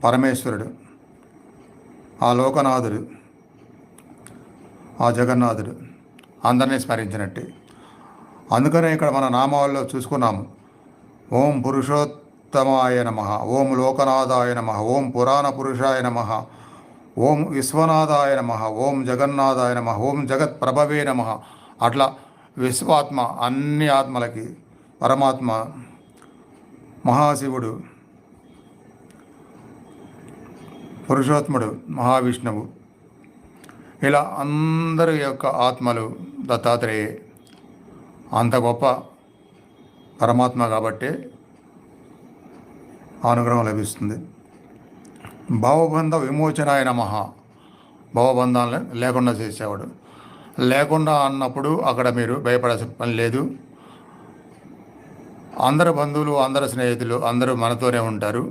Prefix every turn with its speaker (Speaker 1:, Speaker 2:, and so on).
Speaker 1: పరమేశ్వరుడు, ఆ లోకనాథుడు, ఆ జగన్నాథుడు అందరినీ స్మరించినట్టే. అందుకనే ఇక్కడ మన నామాల్లో చూసుకున్నాము. ఓం పురుషోత్తమాయ నమః, ఓం లోకనాథాయ నమః, ఓం పురాణ పురుషాయ నమః, ఓం విశ్వనాథాయ నమః, ఓం జగన్నాథాయ నమః, ఓం జగత్ ప్రభవే నమః. అట్లా విశ్వాత్మ అన్ని ఆత్మలకి, పరమాత్మ, మహాశివుడు, పురుషోత్తముడు, మహావిష్ణువు, ఇలా అందరి యొక్క ఆత్మలు దత్తాత్రేయే. అంత గొప్ప పరమాత్మ కాబట్టి అనుగ్రహం లభిస్తుంది. భవబంధ విమోచనాయ నమః, భవబంధాలను లేకుండా చేసేవాడు. లేకుండా అన్నప్పుడు అక్కడ మీరు భయపడాల్సిన పని లేదు. అందరు బంధువులు, అందరు స్నేహితులు అందరూ మనతోనే ఉంటారు.